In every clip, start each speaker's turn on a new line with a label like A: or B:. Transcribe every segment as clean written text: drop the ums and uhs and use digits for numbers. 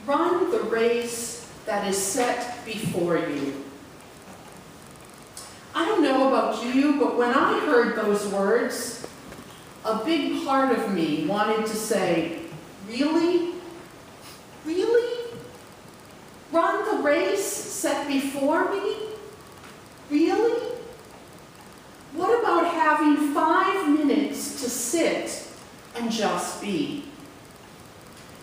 A: Run the race that is set before you. I don't know about you, but when I heard those words, a big part of me wanted to say, really? Really? Run the race set before me? Really? What about having 5 minutes to sit and just be?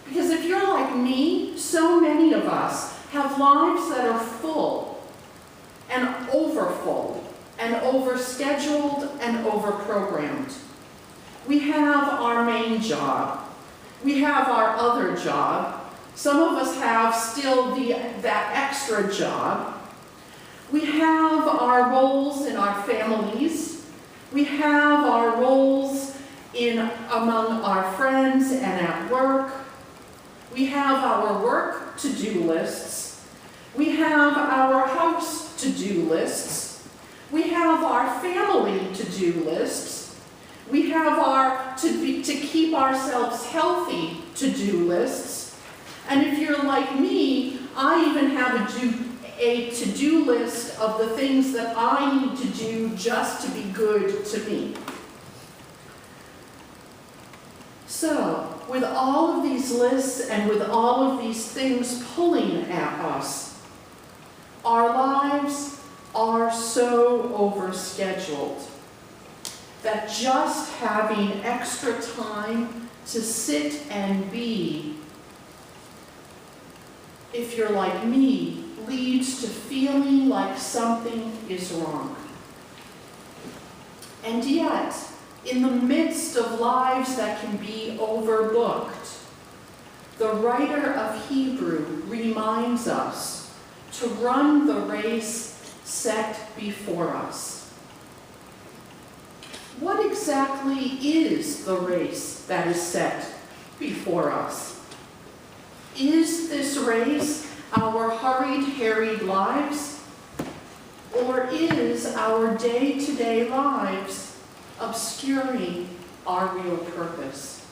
A: Because if you're like me, so many of us have lives that are full and overfull and overscheduled and overprogrammed. We have our main job. We have our other job. Some of us have still that extra job. We have our roles in our families. We have our roles among our friends and at work. We have our work to-do lists. We have our house to-do lists. We have our family to-do lists. We have our to keep ourselves healthy to-do lists. And if you're like me, I even have a to-do list of the things that I need to do just to be good to me. So, with all of these lists and with all of these things pulling at us, our lives are so overscheduled that just having extra time to sit and be, if you're like me, leads to feeling like something is wrong. And yet, in the midst of lives that can be overbooked, the writer of Hebrew reminds us to run the race set before us. What exactly is the race that is set before us? Is this race our hurried, harried lives? Or is our day-to-day lives obscuring our real purpose?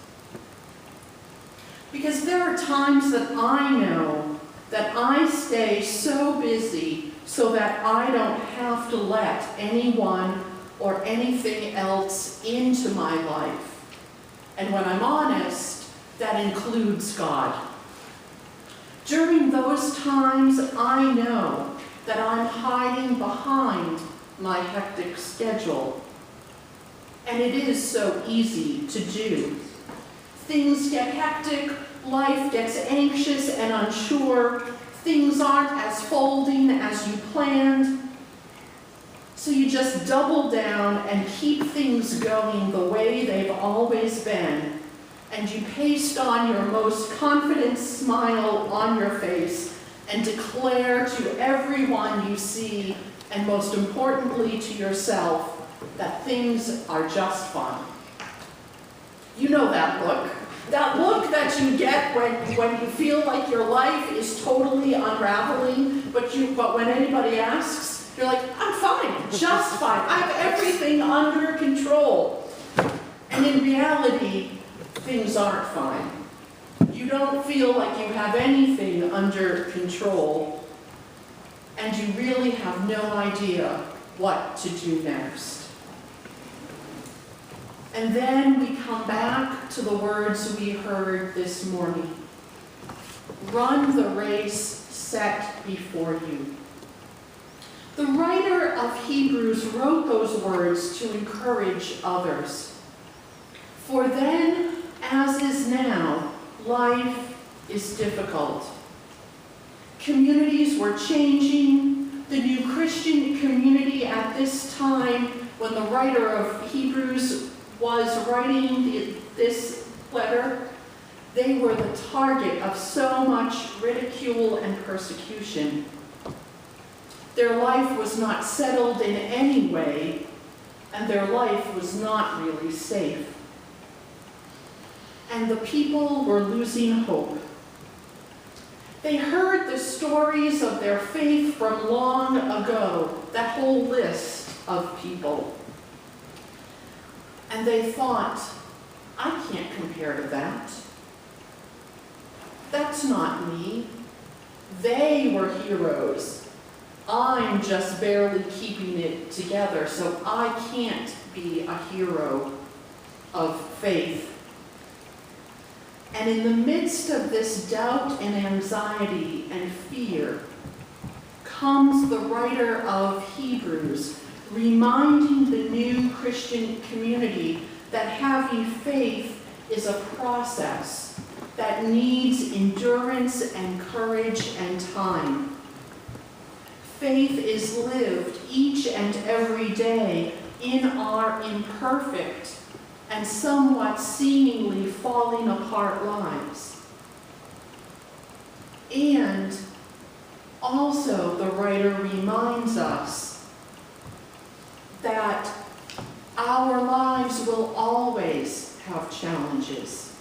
A: Because there are times that I know that I stay so busy so that I don't have to let anyone or anything else into my life. And when I'm honest, that includes God. During those times, I know that I'm hiding behind my hectic schedule. And it is so easy to do. Things get hectic, life gets anxious and unsure, things aren't as folding as you planned. So you just double down and keep things going the way they've always been. And you paste on your most confident smile on your face and declare to everyone you see, and most importantly to yourself, that things are just fine. You know that look. That look that you get when you feel like your life is totally unraveling, but when anybody asks, you're like, I'm fine, just fine. I have everything under control. And in reality, things aren't fine. You don't feel like you have anything under control, and you really have no idea what to do next. And then we come back to the words we heard this morning. Run the race set before you. The writer of Hebrews wrote those words to encourage others. For then, as is now, life is difficult. Communities were changing. The new Christian community at this time, when the writer of Hebrews was writing this letter, they were the target of so much ridicule and persecution. Their life was not settled in any way, and their life was not really safe. And the people were losing hope. They heard the stories of their faith from long ago, that whole list of people. And they thought, I can't compare to that. That's not me. They were heroes. I'm just barely keeping it together, so I can't be a hero of faith. And in the midst of this doubt and anxiety and fear comes the writer of Hebrews, reminding the new Christian community that having faith is a process that needs endurance and courage and time. Faith is lived each and every day in our imperfect and somewhat seemingly falling apart lives. And also the writer reminds us that our lives will always have challenges.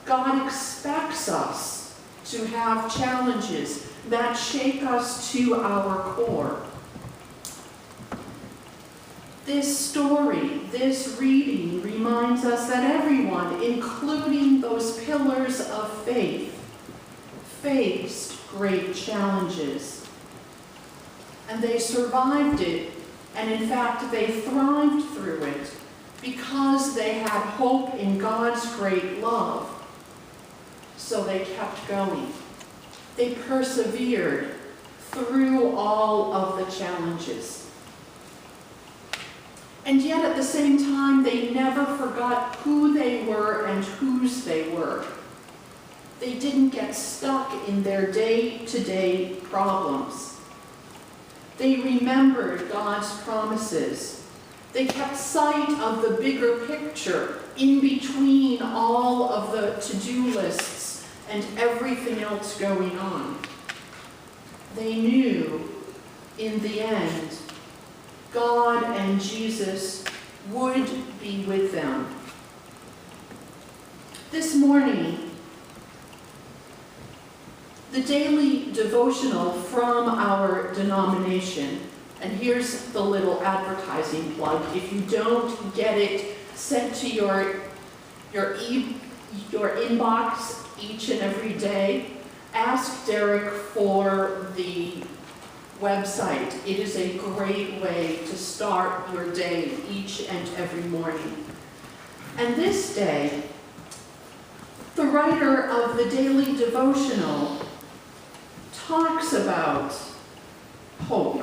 A: God expects us to have challenges that shake us to our core. This story, this reading, reminds us that everyone, including those pillars of faith, faced great challenges. And they survived it, and in fact, they thrived through it because they had hope in God's great love. So they kept going. They persevered through all of the challenges. And yet at the same time, they never forgot who they were and whose they were. They didn't get stuck in their day-to-day problems. They remembered God's promises. They kept sight of the bigger picture in between all of the to-do lists and everything else going on. They knew, in the end, God and Jesus would be with them. This morning, the daily devotional from our denomination, and here's the little advertising plug. If you don't get it sent to your inbox each and every day, ask Derek for the website. It is a great way to start your day each and every morning. And this day, the writer of the daily devotional talks about hope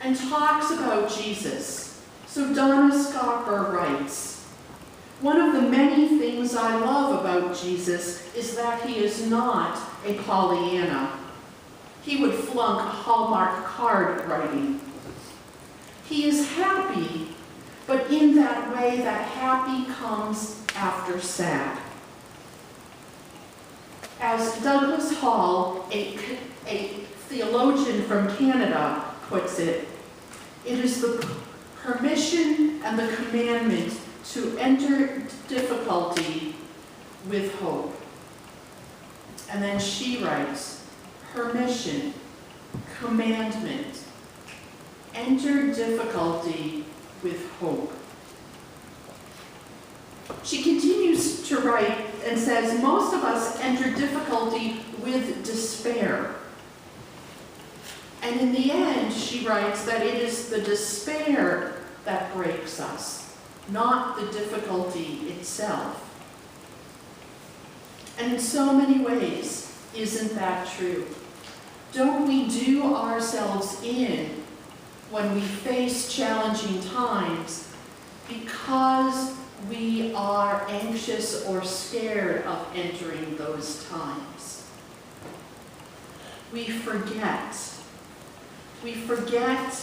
A: and talks about Jesus. So Donna Scopper writes, "One of the many things I love about Jesus is that he is not a Pollyanna. He would flunk Hallmark card writing. He is happy, but in that way that happy comes after sad. As Douglas Hall, a theologian from Canada, puts it, it is the permission and the commandment to enter difficulty with hope." And then she writes, permission, commandment, enter difficulty with hope. She continues to write and says, most of us enter difficulty with despair. And in the end, she writes that it is the despair that breaks us, not the difficulty itself. And in so many ways, isn't that true? Don't we do ourselves in when we face challenging times because we are anxious or scared of entering those times? We forget. We forget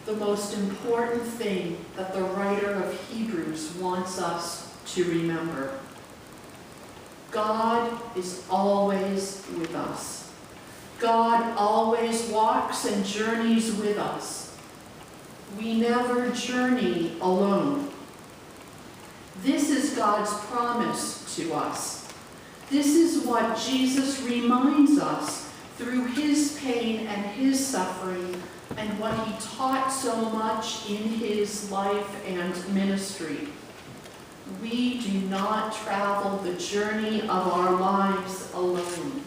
A: the most important thing that the writer of Hebrews wants us to remember. God is always with us. God always walks and journeys with us. We never journey alone. This is God's promise to us. This is what Jesus reminds us through his pain and his suffering and what he taught so much in his life and ministry. we do not travel the journey of our lives alone.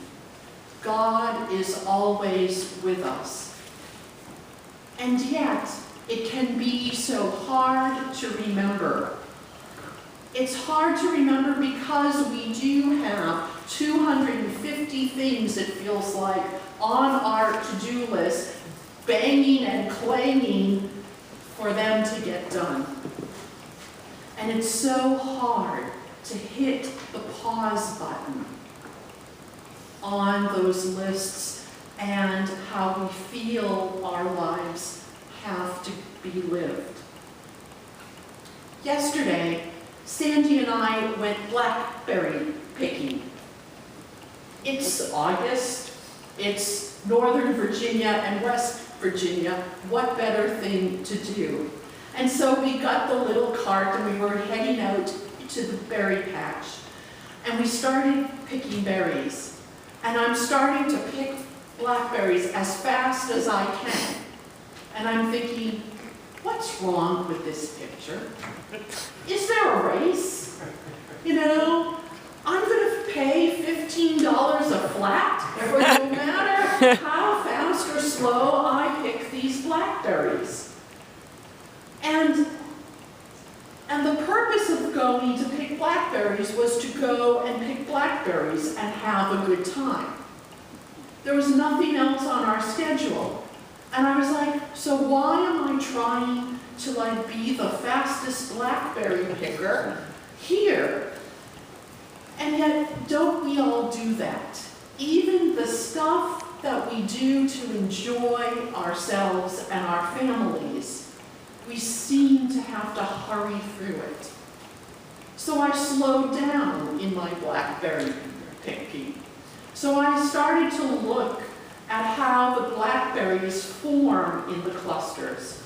A: God is always with us. And yet, it can be so hard to remember. It's hard to remember because we do have 250 things, it feels like, on our to-do list, banging and clanging for them to get done. And it's so hard to hit the pause button on those lists and how we feel our lives have to be lived. Yesterday, Sandy and I went blackberry picking. It's August, it's Northern Virginia and West Virginia. What better thing to do? And so we got the little cart and we were heading out to the berry patch. And we started picking berries. And I'm starting to pick blackberries as fast as I can. And I'm thinking, what's wrong with this picture? Is there a race? You know, I'm going to pay $15 a flat for no matter how fast or slow I pick these blackberries. And the purpose of going to pick blackberries was to go and pick blackberries and have a good time. There was nothing else on our schedule. And I was like, so why am I trying to be the fastest blackberry picker here? And yet, don't we all do that? Even the stuff that we do to enjoy ourselves and our families, we seem to have to hurry through it. So I slowed down in my blackberry picking. So I started to look at how the blackberries form in the clusters,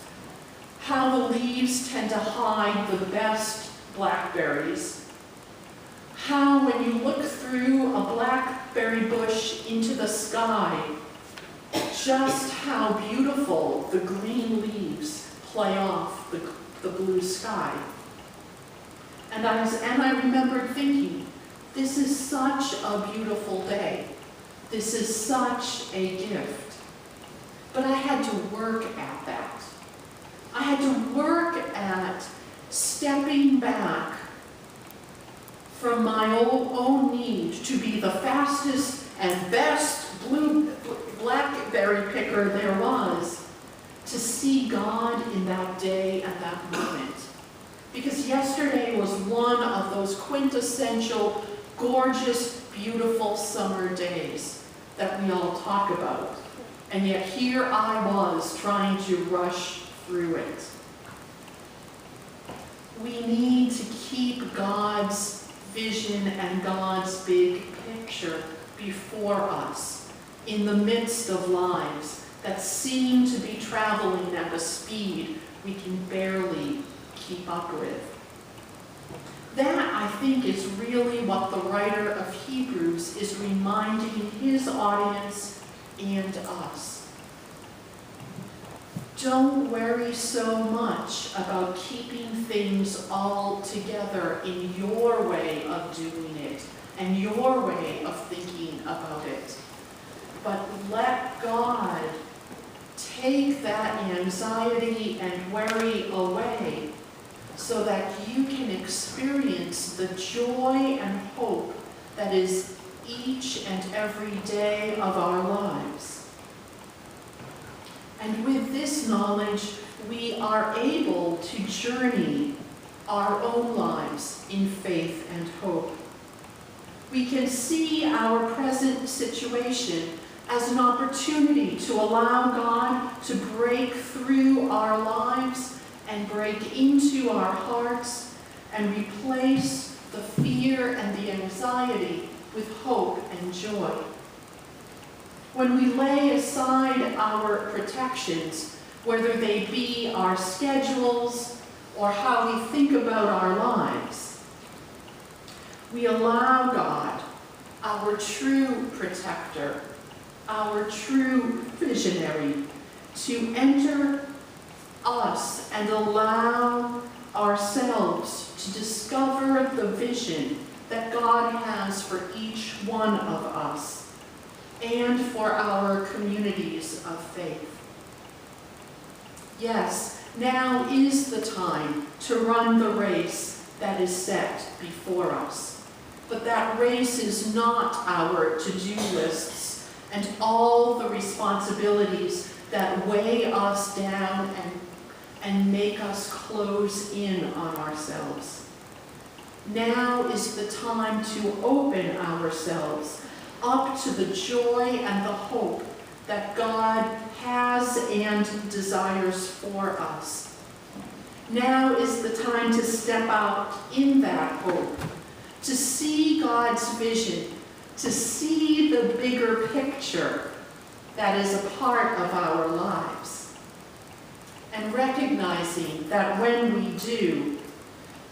A: how the leaves tend to hide the best blackberries, how when you look through a blackberry bush into the sky, just how beautiful the green leaves play off the blue sky. And I remembered thinking, this is such a beautiful day. This is such a gift. But I had to work at that. I had to work at stepping back from my own need to be the fastest and best blackberry picker there was, to see God in that day and that moment. Because yesterday was one of those quintessential, gorgeous, beautiful summer days that we all talk about. And yet here I was trying to rush through it. We need to keep God's vision and God's big picture before us in the midst of lives that seem to be traveling at a speed we can barely keep up with. That, I think, is really what the writer of Hebrews is reminding his audience and us. Don't worry so much about keeping things all together in your way of doing it and your way of thinking about it. But let God take that anxiety and worry away so that you can experience the joy and hope that is each and every day of our lives. And with this knowledge, we are able to journey our own lives in faith and hope. We can see our present situation as an opportunity to allow God to break through our lives and break into our hearts and replace the fear and the anxiety with hope and joy. When we lay aside our protections, whether they be our schedules or how we think about our lives, we allow God, our true protector, our true visionary, to enter us and allow ourselves to discover the vision that God has for each one of us and for our communities of faith. Yes, now is the time to run the race that is set before us. But that race is not our to-do lists and all the responsibilities that weigh us down and make us close in on ourselves. Now is the time to open ourselves up to the joy and the hope that God has and desires for us. Now is the time to step out in that hope, to see God's vision, to see the bigger picture that is a part of our lives. And recognizing that when we do,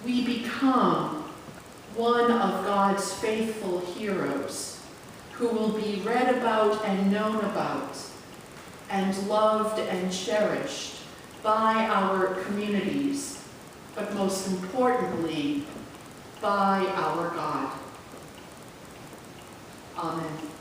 A: we become one of God's faithful heroes who will be read about and known about and loved and cherished by our communities, but most importantly, by our God. Amen.